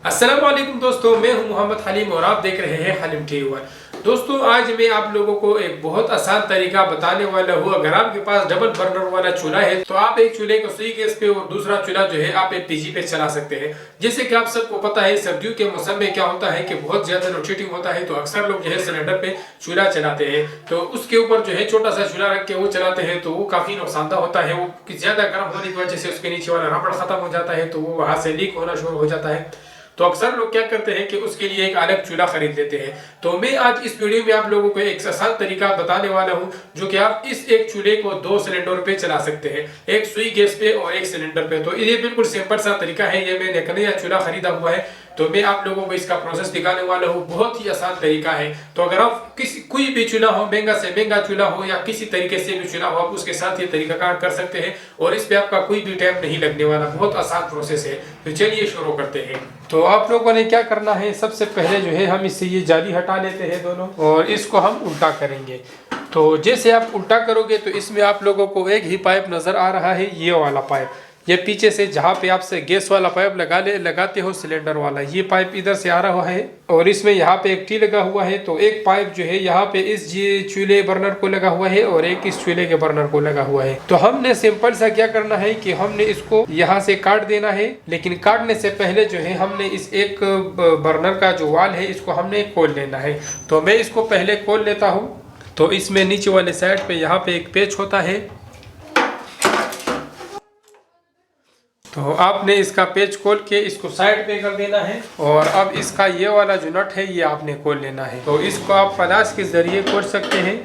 अस्सलाम वालेकुम दोस्तों, मैं हूं मोहम्मद हलीम और आप देख रहे हैं हलीम टी1। दोस्तों, आज मैं आप लोगों को एक बहुत आसान तरीका बताने वाला हूं। अगर आपके पास डबल बर्नर वाला चूल्हा है तो आप एक चूल्हे को सुई गैस पे और दूसरा चूल्हा जो है आप एलपीजी पे चला सकते हैं। जैसे कि आप सबको पता है, सर्दियों के मौसम में क्या होता है कि बहुत ज्यादा लोडशेडिंग होता है, तो अक्सर लोग जो है सिलेंडर पे चूल्हा चलाते हैं, तो उसके ऊपर जो है छोटा सा चूल्हा रख के वो चलाते हैं, तो वो काफी नुकसानदायक होता है। वो ज्यादा गर्म होने की वजह से उसके नीचे वाला रबड़ खत्म हो जाता है, तो वो वहां से लीक होना शुरू हो जाता है। तो अक्सर लोग क्या करते हैं कि उसके लिए एक अलग चूल्हा खरीद लेते हैं। तो मैं आज इस वीडियो में आप लोगों को एक आसान तरीका बताने वाला हूं, जो कि आप इस एक चूल्हे को 2 सिलेंडर पे चला सकते हैं, एक सुई गैस पे और एक सिलेंडर पे। तो ये बिल्कुल सिंपल सा तरीका है। ये मैंने एक नया चूल्हा खरीदा हुआ है, तो मैं आप लोगों को इसका प्रोसेस दिखाने वाला हूँ। बहुत ही आसान तरीका है। तो अगर आप कोई भी चूल्हा हो, महंगा से महंगा चूल्हा हो या किसी तरीके से भी चूल्हा हो, आप उसके साथ ये तरीका कार कर सकते हैं और इस पे आपका कोई भी टाइम नहीं लगने वाला। बहुत आसान प्रोसेस है। तो चलिए शुरू करते हैं। तो आप लोगों ने क्या करना है, सबसे पहले जो है हम इससे ये जाली हटा लेते हैं दोनों, और इसको हम उल्टा करेंगे। तो जैसे आप उल्टा करोगे तो इसमें आप लोगों को एक ही पाइप नजर आ रहा है, ये वाला पाइप। ये पीछे से जहाँ पे आपसे गैस वाला पाइप लगाते हो सिलेंडर वाला, ये पाइप इधर से आ रहा है और इसमें यहाँ पे एक टी लगा हुआ है। तो एक पाइप जो है यहाँ पे इस चूल्हे बर्नर को लगा हुआ है और एक इस चूल्हे के बर्नर को लगा हुआ है। तो हमने सिंपल सा क्या करना है कि हमने इसको यहाँ से काट देना है, लेकिन काटने से पहले जो है हमने इस एक बर्नर का जो वाल है इसको हमने खोल लेना है। तो मैं इसको पहले खोल लेता हूँ। तो इसमें नीचे वाले साइड पे यहाँ पे एक पेच होता है, तो आपने इसका पेच खोल के इसको साइड पे कर देना है। और अब इसका ये वाला जो नट है ये आपने खोल लेना है। तो इसको आप प्लास के जरिए खोल सकते हैं।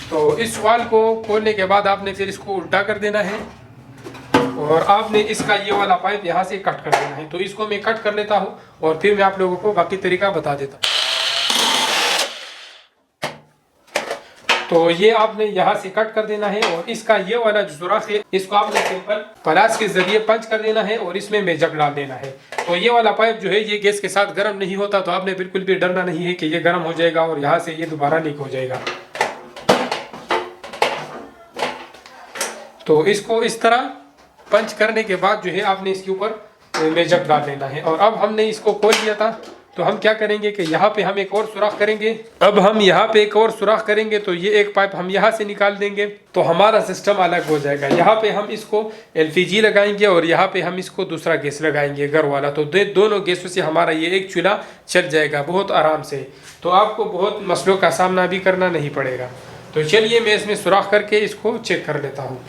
तो इस वाल को खोलने के बाद आपने फिर इसको उल्टा कर देना है और आपने इसका ये वाला पाइप यहाँ से कट कर देना है। तो इसको मैं कट कर लेता हूँ और फिर मैं आप लोगों को बाकी तरीका बता देता हूँ। तो ये आपने यहाँ से कट कर देना है और इसका ये वाला जो सुराख है इसको आपने सिंपल प्लास के जरिए पंच कर देना है और इसमें मेजक डाल देना है। तो ये वाला पाइप जो है ये गैस के साथ गर्म नहीं होता, तो आपने बिल्कुल भी डरना नहीं है कि ये गर्म हो जाएगा और यहाँ से ये दोबारा लीक हो जाएगा। तो इसको इस तरह पंच करने के बाद जो है आपने इसके ऊपर मेजक डाल देना है। और अब हमने इसको खोल लिया था, तो हम क्या करेंगे कि यहाँ पे हम एक और सुराख करेंगे। अब हम यहाँ पे एक और सुराख करेंगे, तो ये एक पाइप हम यहाँ से निकाल देंगे, तो हमारा सिस्टम अलग हो जाएगा। यहाँ पे हम इसको एलपीजी लगाएंगे और यहाँ पे हम इसको दूसरा गैस लगाएंगे घर वाला। तो दोनों गैसों से हमारा ये एक चूल्हा चल जाएगा बहुत आराम से। तो आपको बहुत मसलों का सामना भी करना नहीं पड़ेगा। तो चलिए मैं इसमें सुराख करके इसको चेक कर लेता हूँ।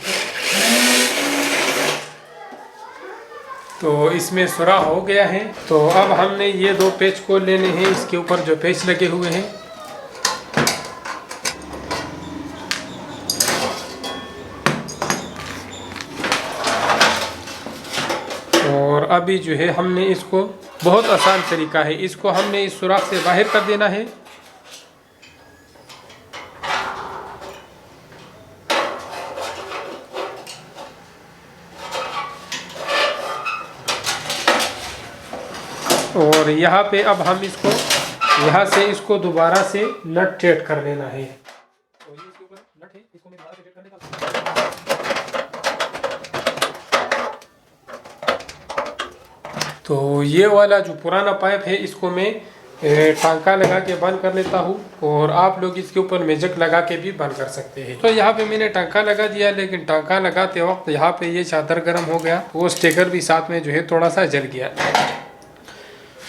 तो इसमें सुराख हो गया है। तो अब हमने ये 2 पेच खोल लेने हैं, इसके ऊपर जो पेच लगे हुए हैं। और अभी जो है हमने इसको, बहुत आसान तरीका है, इसको हमने इस सुराख से बाहर कर देना है। और यहाँ पे अब हम इसको यहाँ से इसको दोबारा से नट टाइट कर लेना है। तो ये इसके ऊपर नट है, इसको मैं दोबारा से टाइट करने का। तो ये वाला जो पुराना पाइप है इसको मैं टांका लगा के बंद कर लेता हूँ और आप लोग इसके ऊपर मेजक लगा के भी बंद कर सकते हैं। तो यहाँ पे मैंने टांका लगा दिया, लेकिन टांका लगाते वक्त यहाँ पे ये चादर गर्म हो गया, वो स्टेकर भी साथ में जो है थोड़ा सा जल गया।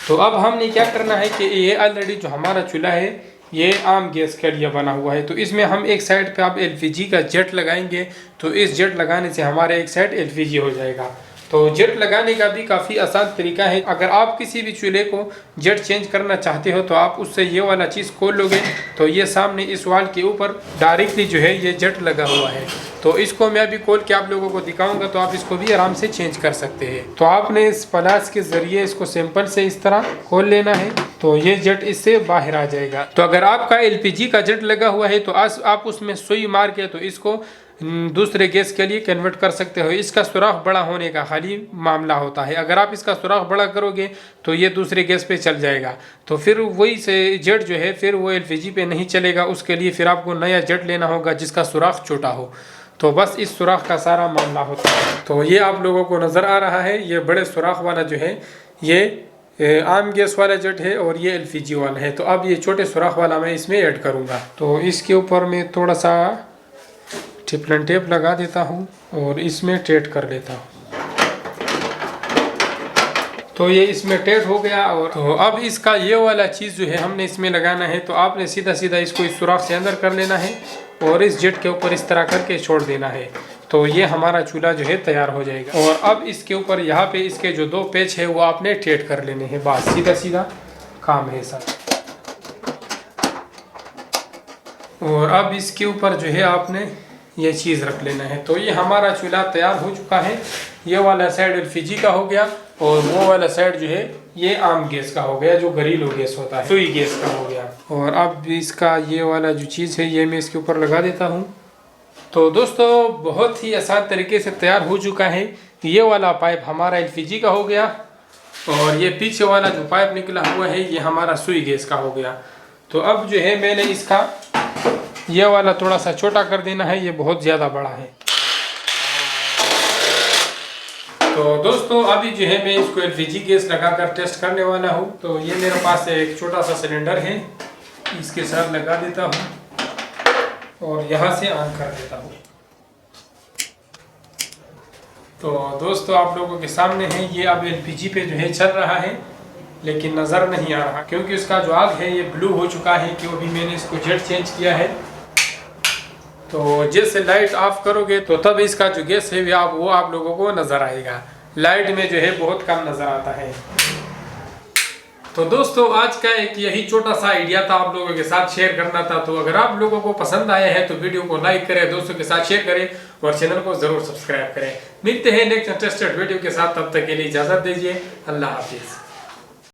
तो अब हमने क्या करना है कि ये ऑलरेडी जो हमारा चूल्हा है ये आम गैस के लिए बना हुआ है, तो इसमें हम एक साइड पे आप एलपीजी का जेट लगाएंगे। तो इस जेट लगाने से हमारा एक साइड एलपीजी हो जाएगा। तो जेट लगाने का भी काफ़ी आसान तरीका है। अगर आप किसी भी चूल्हे को जेट चेंज करना चाहते हो तो आप उससे ये वाला चीज़ खोल लोगे, तो ये सामने इस वाल के ऊपर डायरेक्टली जो है ये जेट लगा हुआ है। तो इसको मैं अभी खोल के आप लोगों को दिखाऊंगा, तो आप इसको भी आराम से चेंज कर सकते हैं। तो आपने इस प्लास के ज़रिए इसको सिंपल से इस तरह खोल लेना है, तो ये जेट इससे बाहर आ जाएगा। तो अगर आपका एलपीजी का जेट लगा हुआ है तो आप उसमें सुई मार के तो इसको दूसरे गैस के लिए कन्वर्ट कर सकते हो। इसका सुराख बड़ा होने का खाली मामला होता है। अगर आप इसका सुराख बड़ा करोगे तो ये दूसरे गैस पे चल जाएगा, तो फिर वही से जेट जो है फिर वो एलपीजी पे नहीं चलेगा। उसके लिए फिर आपको नया जेट लेना होगा जिसका सुराख छोटा हो। तो बस इस सुराख का सारा मामला होता है। तो ये आप लोगों को नज़र आ रहा है, ये बड़े सुराख वाला जो है ये आम गैस वाला जेट है और ये एलपीजी वाला है। तो अब ये छोटे सुराख वाला मैं इसमें ऐड करूँगा। तो इसके ऊपर मैं थोड़ा सा टिफलन टेप लगा देता हूँ और इसमें टेट कर लेता हूँ। तो ये इसमें टेट हो गया। और तो अब इसका ये वाला चीज़ जो है हमने इसमें लगाना है। तो आपने सीधा सीधा इसको इस सुराख से अंदर कर लेना है और इस जेट के ऊपर इस तरह करके छोड़ देना है। तो ये हमारा चूल्हा जो है तैयार हो जाएगा। और अब इसके ऊपर यहाँ पे इसके जो 2 पेच है वो आपने टेट कर लेने हैं। बस सीधा सीधा काम है सर। और अब इसके ऊपर जो है आपने ये चीज़ रख लेना है। तो ये हमारा चूल्हा तैयार हो चुका है। ये वाला साइड एलपीजी का हो गया और वो वाला साइड जो है ये आम गैस का हो गया, जो घरेलू गैस होता है, सुई गैस का हो गया। और अब इसका ये वाला जो चीज़ है ये मैं इसके ऊपर लगा देता हूँ। तो दोस्तों बहुत ही आसान तरीके से तैयार हो चुका है। ये वाला पाइप हमारा एलपीजी का हो गया और ये पीछे वाला जो पाइप निकला हुआ है ये हमारा सुई गैस का हो गया। तो अब जो है मैंने इसका ये वाला थोड़ा सा छोटा कर देना है, ये बहुत ज़्यादा बड़ा है। तो दोस्तों अभी जो है मैं इसको एलपीजी गैस लगाकर टेस्ट करने वाला हूँ। तो ये मेरे पास एक छोटा सा सिलेंडर है, इसके साथ लगा देता हूँ और यहाँ से ऑन कर देता हूँ। तो दोस्तों आप लोगों के सामने है, ये अब एलपीजी पे जो है चल रहा है लेकिन नज़र नहीं आ रहा क्योंकि इसका जो आग है ये ब्लू हो चुका है, क्योंकि मैंने इसको जेट चेंज किया है। तो जैसे लाइट ऑफ करोगे तो तब इसका जो गैस है वो आप लोगों को नज़र आएगा। लाइट में जो है बहुत कम नज़र आता है। तो दोस्तों आज का एक यही छोटा सा आइडिया था, आप लोगों के साथ शेयर करना था। तो अगर आप लोगों को पसंद आया है तो वीडियो को लाइक करें, दोस्तों के साथ शेयर करें और चैनल को जरूर सब्सक्राइब करें। मिलते हैं नेक्स्ट इंटरेस्टेड वीडियो के साथ, तब तक के लिए इजाज़त दीजिए। अल्लाह हाफिज़।